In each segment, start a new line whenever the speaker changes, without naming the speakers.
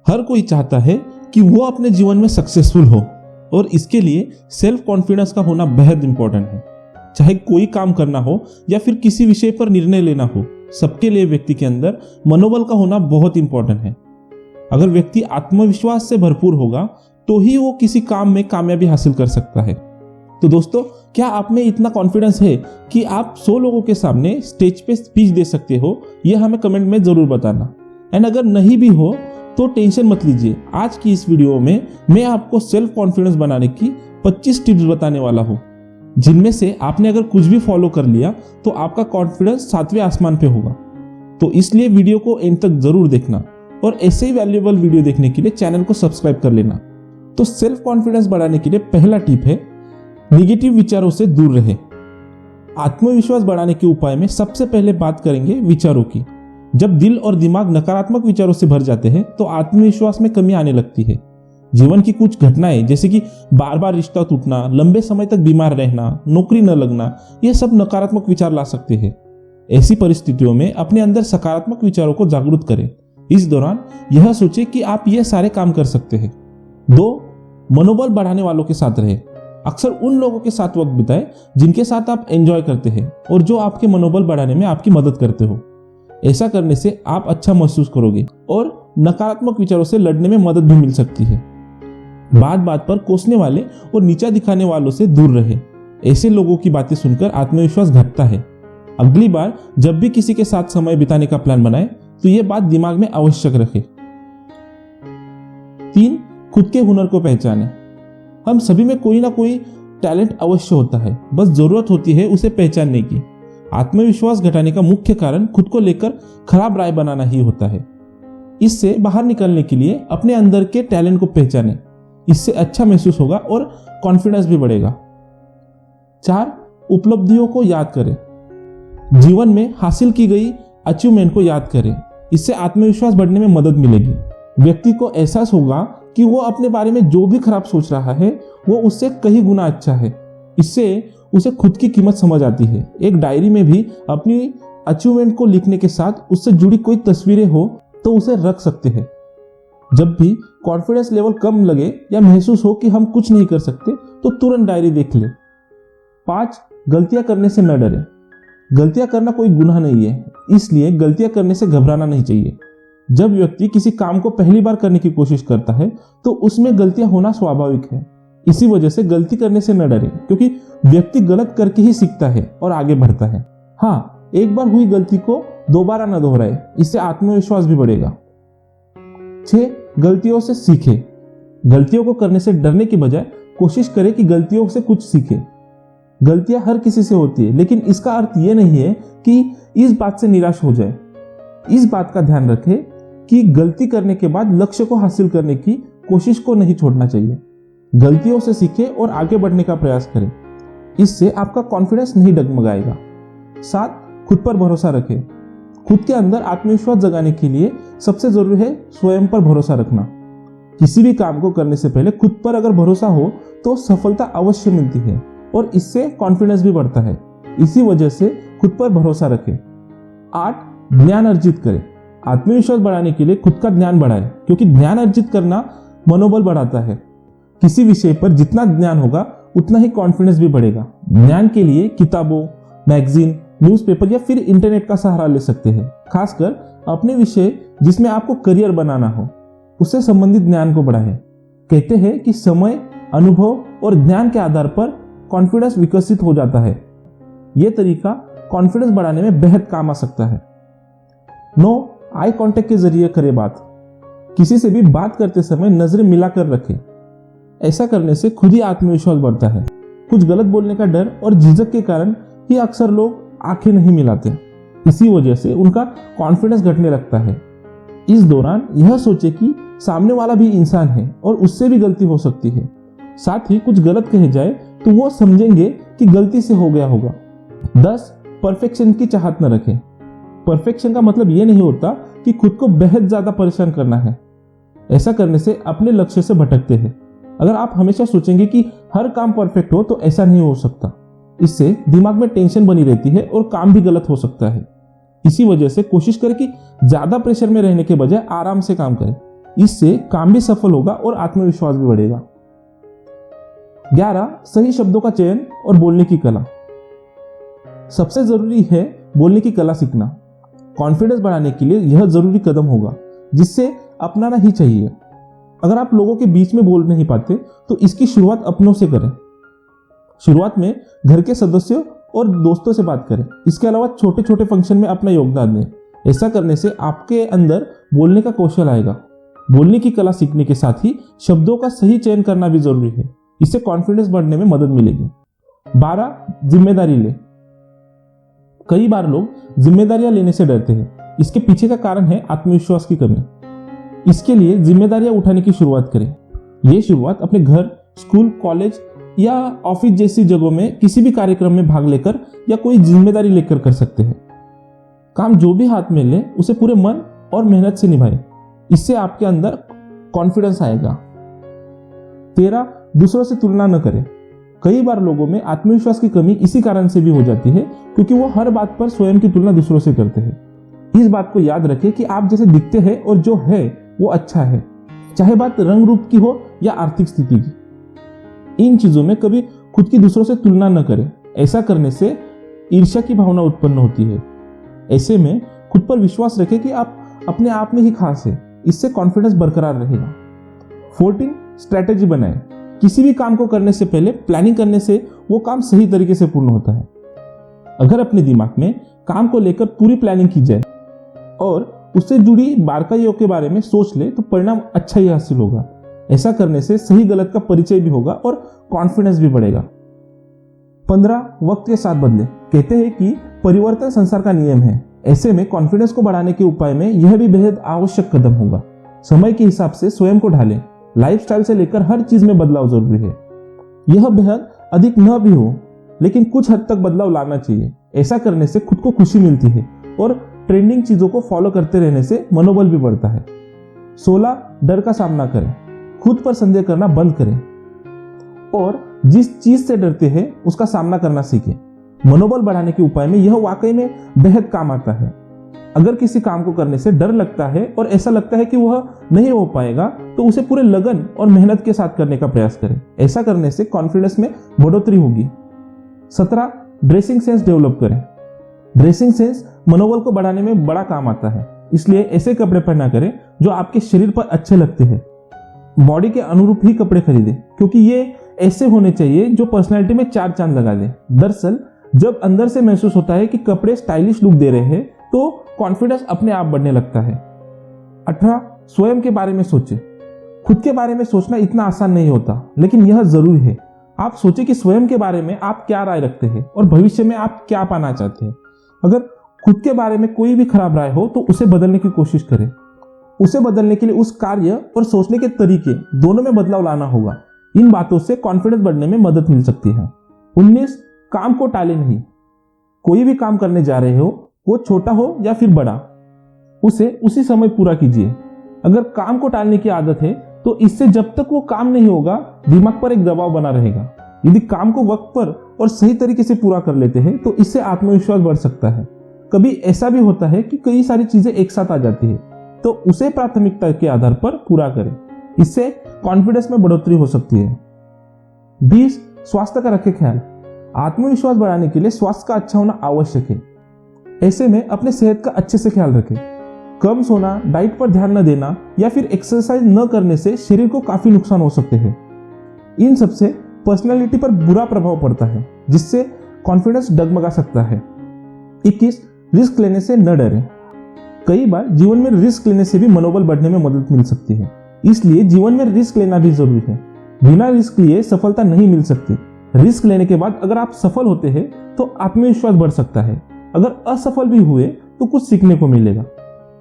हर कोई चाहता है कि वो अपने जीवन में सक्सेसफुल हो और इसके लिए सेल्फ कॉन्फिडेंस का होना बेहद इंपॉर्टेंट है। चाहे कोई काम करना हो या फिर किसी विषय पर निर्णय लेना हो, सबके लिए व्यक्ति के अंदर मनोबल का होना बहुत इंपॉर्टेंट है। अगर व्यक्ति आत्मविश्वास से भरपूर होगा तो ही वो किसी काम में कामयाबी हासिल कर सकता है। तो दोस्तों, क्या आप में इतना कॉन्फिडेंस है कि आप 100 लोगों के सामने स्टेज पे स्पीच दे सकते हो? यह हमें कमेंट में जरूर बताना। एंड अगर नहीं भी हो तो टेंशन मत लीजिए। आज की इस वीडियो में मैं आपको सेल्फ कॉन्फिडेंस बनाने की 25 टिप्स बताने वाला हूँ, जिनमें से आपने अगर कुछ भी फॉलो कर लिया तो आपका कॉन्फिडेंस 7वें आसमान पे होगा। तो इसलिए वीडियो को एंड तक जरूर देखना और ऐसे ही वैल्यूएबल वीडियो देखने के लिए चैनल को सब्सक्राइब कर लेना। तो सेल्फ कॉन्फिडेंस बढ़ाने के लिए पहला टिप है, नेगेटिव विचारों से दूर रहे। आत्मविश्वास बढ़ाने के उपाय में सबसे पहले बात करेंगे विचारों की। जब दिल और दिमाग नकारात्मक विचारों से भर जाते हैं तो आत्मविश्वास में कमी आने लगती है। जीवन की कुछ घटनाएं जैसे कि बार बार रिश्ता टूटना, लंबे समय तक बीमार रहना, नौकरी न लगना, यह सब नकारात्मक विचार ला सकते हैं। ऐसी परिस्थितियों में अपने अंदर सकारात्मक विचारों को जागरूक करें। इस दौरान यह सोचें कि आप यह सारे काम कर सकते हैं। 2. मनोबल बढ़ाने वालों के साथ रहे। अक्सर उन लोगों के साथ वक्त बिताएं जिनके साथ आप एंजॉय करते हैं और जो आपके मनोबल बढ़ाने में आपकी मदद करते हो। ऐसा करने से आप अच्छा महसूस करोगे और नकारात्मक विचारों से लड़ने में मदद भी मिल सकती है। बात बात पर कोसने वाले और नीचा दिखाने वालों से दूर रहे। ऐसे लोगों की बातें सुनकर आत्मविश्वास घटता है। अगली बार जब भी किसी के साथ समय बिताने का प्लान बनाए तो यह बात दिमाग में आवश्यक रखें। 3. खुद के हुनर को पहचानें। हम सभी में कोई ना कोई टैलेंट अवश्य होता है, बस जरूरत होती है उसे पहचानने की। आत्मविश्वास घटाने का मुख्य कारण खुद को लेकर खराब राय बनाना ही होता है। इससे बाहर निकलने के लिए अपने अंदर के टैलेंट को पहचानें। इससे अच्छा महसूस होगा और कॉन्फिडेंस भी बढ़ेगा। 4. उपलब्धियों को याद करें। जीवन में हासिल की गई अचीवमेंट को याद करें। इससे आत्मविश्वास बढ़ने में मदद मिलेगी। व्यक्ति को एहसास होगा कि वो अपने बारे में जो भी खराब सोच रहा है वो उससे कई गुना अच्छा है। इससे उसे खुद की कीमत समझ आती है। एक डायरी में भी अपनी अचीवमेंट को लिखने के साथ उससे जुड़ी कोई तस्वीरें हो तो उसे रख सकते हैं। जब भी कॉन्फिडेंस लेवल कम लगे या महसूस हो कि हम कुछ नहीं कर सकते तो तुरंत डायरी देख ले। 5. गलतियां करने से न डरे। गलतियां करना कोई गुनाह नहीं है, इसलिए गलतियां करने से घबराना नहीं चाहिए। जब व्यक्ति किसी काम को पहली बार करने की कोशिश करता है तो उसमें गलतियां होना स्वाभाविक है। इसी वजह से गलती करने से न डरे, क्योंकि व्यक्ति गलत करके ही सीखता है और आगे बढ़ता है। हाँ, एक बार हुई गलती को दोबारा न दोहराए, इससे आत्मविश्वास भी बढ़ेगा। 6. गलतियों से सीखे। गलतियों को करने से डरने की बजाय कोशिश करें कि गलतियों से कुछ सीखे। गलतियां हर किसी से होती है, लेकिन इसका अर्थ यह नहीं है कि इस बात से निराश हो जाए। इस बात का ध्यान रखें कि गलती करने के बाद लक्ष्य को हासिल करने की कोशिश को नहीं छोड़ना चाहिए। गलतियों से सीखें और आगे बढ़ने का प्रयास करें। इससे आपका कॉन्फिडेंस नहीं डगमगाएगा। 7. खुद पर भरोसा रखें। खुद के अंदर आत्मविश्वास जगाने के लिए सबसे जरूरी है स्वयं पर भरोसा रखना। किसी भी काम को करने से पहले खुद पर अगर भरोसा हो तो सफलता अवश्य मिलती है और इससे कॉन्फिडेंस भी बढ़ता है। इसी वजह से खुद पर भरोसा रखें। 8. ज्ञान अर्जित करें। आत्मविश्वास बढ़ाने के लिए खुद का ज्ञान बढ़ाएं, क्योंकि ज्ञान अर्जित करना मनोबल बढ़ाता है। किसी विषय पर जितना ज्ञान होगा उतना ही कॉन्फिडेंस भी बढ़ेगा। ज्ञान के लिए किताबों, मैगजीन, न्यूज़पेपर या फिर इंटरनेट का सहारा ले सकते हैं। खासकर अपने विषय जिसमें आपको करियर बनाना हो उससे संबंधित ज्ञान को बढ़ाएं। कहते हैं कि समय, अनुभव और ज्ञान के आधार पर कॉन्फिडेंस विकसित हो जाता है। यह तरीका कॉन्फिडेंस बढ़ाने में बेहद काम आ सकता है। 9. आई कांटेक्ट के जरिए करें बात। किसी से भी बात करते समय नजरें मिलाकर रखें। ऐसा करने से खुद ही आत्मविश्वास बढ़ता है। कुछ गलत बोलने का डर और झिझक के कारण ही अक्सर लोग आंखें नहीं मिलाते। इसी वजह से उनका कॉन्फिडेंस घटने लगता है। इस दौरान यह सोचे कि सामने वाला भी इंसान है और उससे भी गलती हो सकती है। साथ ही कुछ गलत कहे जाए तो वो समझेंगे कि गलती से हो गया होगा। 10. परफेक्शन की चाहत न रखें। परफेक्शन का मतलब यह नहीं होता कि खुद को बेहद ज्यादा परेशान करना है। ऐसा करने से अपने लक्ष्य से भटकते हैं। अगर आप हमेशा सोचेंगे कि हर काम परफेक्ट हो तो ऐसा नहीं हो सकता। इससे दिमाग में टेंशन बनी रहती है और काम भी गलत हो सकता है। इसी वजह से कोशिश करें कि ज्यादा प्रेशर में रहने के बजाय आराम से काम करें इससे काम भी सफल होगा और आत्मविश्वास भी बढ़ेगा। 11 सही शब्दों का चयन और बोलने की कला। सबसे जरूरी है बोलने की कला सीखना। कॉन्फिडेंस बढ़ाने के लिए यह जरूरी कदम होगा जिससे अपनाना ही चाहिए। अगर आप लोगों के बीच में बोल नहीं पाते तो इसकी शुरुआत अपनों से करें। शुरुआत में घर के सदस्यों और दोस्तों से बात करें। इसके अलावा छोटे छोटे फंक्शन में अपना योगदान दें। ऐसा करने से आपके अंदर बोलने का कौशल आएगा। बोलने की कला सीखने के साथ ही शब्दों का सही चयन करना भी जरूरी है। इससे कॉन्फिडेंस बढ़ने में मदद मिलेगी। 12 जिम्मेदारी ले। कई बार लोग जिम्मेदारियां लेने से डरते हैं। इसके पीछे का कारण है आत्मविश्वास की कमी। इसके लिए जिम्मेदारियां उठाने की शुरुआत करें। यह शुरुआत अपने घर, स्कूल, कॉलेज या ऑफिस जैसी जगहों में किसी भी कार्यक्रम में भाग लेकर या कोई जिम्मेदारी लेकर कर सकते हैं। काम जो भी हाथ में ले उसे पूरे मन और मेहनत से निभाएं। इससे आपके अंदर कॉन्फिडेंस आएगा। 13 दूसरों से तुलना न करें। कई बार लोगों में आत्मविश्वास की कमी इसी कारण से भी हो जाती है क्योंकि वो हर बात पर स्वयं की तुलना दूसरों से करते हैं। इस बात को याद रखें कि आप जैसे दिखते हैं और जो है वो अच्छा है, चाहे बात रंग रूप की हो या आर्थिक स्थिति की। इन चीजों में कभी खुद की दूसरों से तुलना न करें। ऐसा करने से ईर्ष्या की भावना उत्पन्न होती है। ऐसे में खुद पर विश्वास रखें कि आप अपने आप में ही खास है। इससे कॉन्फिडेंस बरकरार रहेगा। 14 स्ट्रैटेजी बनाएं। किसी भी काम को करने से पहले प्लानिंग करने से वो काम सही तरीके से पूर्ण होता है। अगर अपने दिमाग में काम को लेकर पूरी प्लानिंग की जाए और उससे जुड़ी बारीकियों के बारे में सोच ले तो परिणाम अच्छा ही हासिल होगा। ऐसा करने से सही गलत का परिचय भी होगा और कॉन्फिडेंस भी बढ़ेगा। 15 वक्त के साथ बदले। कहते हैं कि परिवर्तन संसार का नियम है। ऐसे में कॉन्फिडेंस को बढ़ाने के उपाय में यह भी बेहद आवश्यक कदम होगा। समय के हिसाब से स्वयं को ढालें। लाइफस्टाइल से लेकर हर चीज में बदलाव जरूरी है। यह बेहद अधिक न भी हो लेकिन कुछ हद तक बदलाव लाना चाहिए। ऐसा करने से खुद को खुशी मिलती है और ट्रेंडिंग चीजों को फॉलो करते रहने से मनोबल भी बढ़ता है। 16 डर का सामना करें। खुद पर संदेह करना बंद करें और जिस चीज से डरते हैं उसका सामना करना सीखें। मनोबल बढ़ाने के उपाय में यह वाकई में बेहद काम आता है। अगर किसी काम को करने से डर लगता है और ऐसा लगता है कि वह नहीं हो पाएगा तो उसे पूरे लगन और मेहनत के साथ करने का प्रयास करें। ऐसा करने से कॉन्फिडेंस में बढ़ोतरी होगी। 17 ड्रेसिंग सेंस डेवलप करें। ड्रेसिंग सेंस मनोबल को बढ़ाने में बड़ा काम आता है। इसलिए ऐसे कपड़े पहना करें जो आपके शरीर पर अच्छे लगते हैं। बॉडी के अनुरूप ही कपड़े खरीदें क्योंकि ये ऐसे होने चाहिए जो पर्सनैलिटी में 4 चांद लगा दे। दरअसल जब अंदर से महसूस होता है कि कपड़े स्टाइलिश लुक दे रहे हैं तो कॉन्फिडेंस अपने आप बढ़ने लगता है। 18 स्वयं के बारे में सोचें। खुद के बारे में सोचना इतना आसान नहीं होता लेकिन यह जरूरी है। आप सोचें कि स्वयं के बारे में आप क्या राय रखते हैं और भविष्य में आप क्या पाना चाहते हैं। अगर खुद के बारे में कोई भी खराब राय हो तो उसे बदलने की कोशिश करें। उसे बदलने के लिए उस कार्य और सोचने के तरीके दोनों में बदलाव लाना होगा। इन बातों से कॉन्फिडेंस बढ़ने में मदद मिल सकती है। 19 काम को टाले नहीं। कोई भी काम करने जा रहे हो वो छोटा हो या फिर बड़ा, उसे उसी समय पूरा कीजिए। अगर काम को टालने की आदत है तो इससे जब तक वो काम नहीं होगा दिमाग पर एक दबाव बना रहेगा। यदि काम को वक्त पर और सही तरीके से पूरा कर लेते हैं तो इससे आत्मविश्वास बढ़ सकता है। कभी ऐसा भी होता है कि कई सारी चीजें एक साथ आ जाती है तो उसे प्राथमिकता के आधार पर पूरा करें। इससे कॉन्फिडेंस में बढ़ोतरी हो सकती है। 20 स्वास्थ्य का रखें ख्याल। आत्मविश्वास बढ़ाने के लिए स्वास्थ्य का अच्छा होना आवश्यक है। ऐसे में अपने सेहत का अच्छे से ख्याल रखें। कम सोना, डाइट पर ध्यान न देना या फिर एक्सरसाइज न करने से शरीर को काफी नुकसान हो सकते हैं। इन सबसे पर्सनालिटी पर बुरा प्रभाव पड़ता है जिससे कॉन्फिडेंस डगमगा सकता है। 21 रिस्क लेने से न डरें। कई बार जीवन में रिस्क लेने से भी मनोबल बढ़ने में मदद मिल सकती है। इसलिए जीवन में रिस्क लेना भी जरूरी है। बिना रिस्क लिए सफलता नहीं मिल सकती। रिस्क लेने के बाद अगर आप सफल होते हैं तो आत्मविश्वास बढ़ सकता है। अगर असफल भी हुए तो कुछ सीखने को मिलेगा।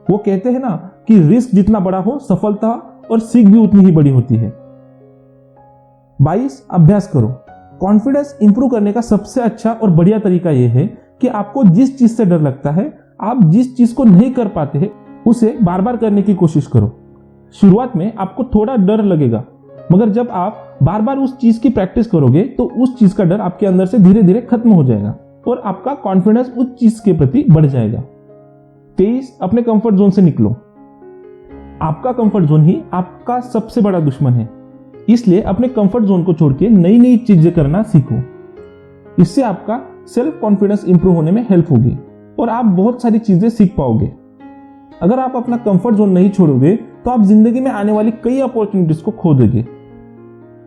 वो कहते हैं ना कि रिस्क जितना बड़ा हो सफलता और सीख भी उतनी ही बड़ी होती है। 22 अभ्यास करो। कॉन्फिडेंस इंप्रूव करने का सबसे अच्छा और बढ़िया तरीका यह है कि आपको जिस चीज से डर लगता है, आप जिस चीज को नहीं कर पाते हैं उसे बार बार करने की कोशिश करो। शुरुआत में आपको थोड़ा डर लगेगा मगर जब आप बार बार उस चीज की प्रैक्टिस करोगे तो उस चीज का डर आपके अंदर से धीरे धीरे खत्म हो जाएगा और आपका कॉन्फिडेंस उस चीज के प्रति बढ़ जाएगा। 23 अपने कंफर्ट जोन से निकलो। आपका कंफर्ट जोन ही आपका सबसे बड़ा दुश्मन है। इसलिए अपने कंफर्ट जोन को छोड़ के नई नई चीजें करना सीखो। इससे आपका सेल्फ कॉन्फिडेंस इंप्रूव होने में हेल्प होगी और आप बहुत सारी चीजें सीख पाओगे। अगर आप अपना कंफर्ट जोन नहीं छोड़ोगे तो आप जिंदगी में आने वाली कई अपॉर्चुनिटीज को खो दोगे।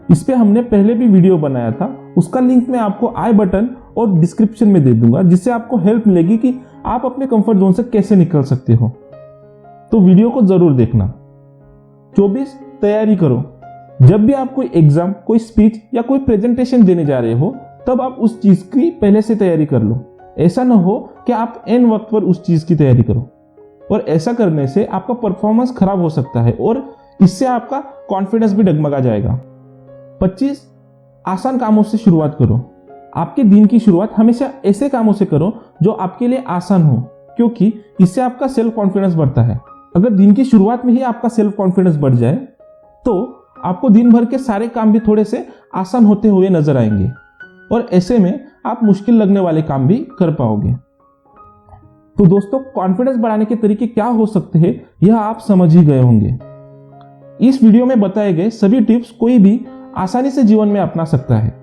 इस पे हमने पहले भी वीडियो बनाया था, उसका लिंक मैं आपको आई बटन और डिस्क्रिप्शन में दे दूंगा, जिससे आपको हेल्प मिलेगी कि आप अपने कंफर्ट जोन से कैसे निकल सकते हो। तो वीडियो को जरूर देखना। 24 तैयारी करो। जब भी आप कोई एग्जाम, कोई स्पीच या कोई प्रेजेंटेशन देने जा रहे हो तब आप उस चीज की पहले से तैयारी कर लो। ऐसा ना हो कि आप एन वक्त पर उस चीज की तैयारी करो, और ऐसा करने से आपका परफॉर्मेंस खराब हो सकता है और इससे आपका कॉन्फिडेंस भी डगमगा जाएगा। 25 आसान कामों से शुरुआत करो। आपके दिन की शुरुआत हमेशा ऐसे कामों से करो जो आपके लिए आसान हो, क्योंकि इससे आपका सेल्फ कॉन्फिडेंस बढ़ता है। अगर दिन की शुरुआत में ही आपका सेल्फ कॉन्फिडेंस बढ़ जाए तो आपको दिन भर के सारे काम भी थोड़े से आसान होते हुए नजर आएंगे और ऐसे में आप मुश्किल लगने वाले काम भी कर पाओगे। तो दोस्तों, कॉन्फिडेंस बढ़ाने के तरीके क्या हो सकते हैं यह आप समझ ही गए होंगे। इस वीडियो में बताए गए सभी टिप्स कोई भी आसानी से जीवन में अपना सकता है।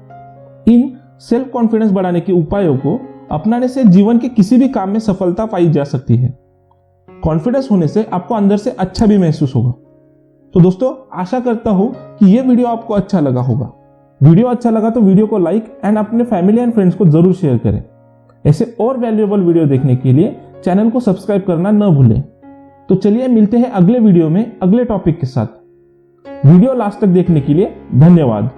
इन सेल्फ कॉन्फिडेंस बढ़ाने के उपायों को अपनाने से जीवन के किसी भी काम में सफलता पाई जा सकती है। कॉन्फिडेंस होने से आपको अंदर से अच्छा भी महसूस होगा। तो दोस्तों, आशा करता हूं कि यह वीडियो आपको अच्छा लगा होगा। वीडियो अच्छा लगा तो वीडियो को लाइक एंड अपने फैमिली एंड फ्रेंड्स को जरूर शेयर करें। ऐसे और वैल्यूएबल वीडियो देखने के लिए चैनल को सब्सक्राइब करना न भूलें। तो चलिए मिलते हैं अगले वीडियो में अगले टॉपिक के साथ। वीडियो लास्ट तक देखने के लिए धन्यवाद।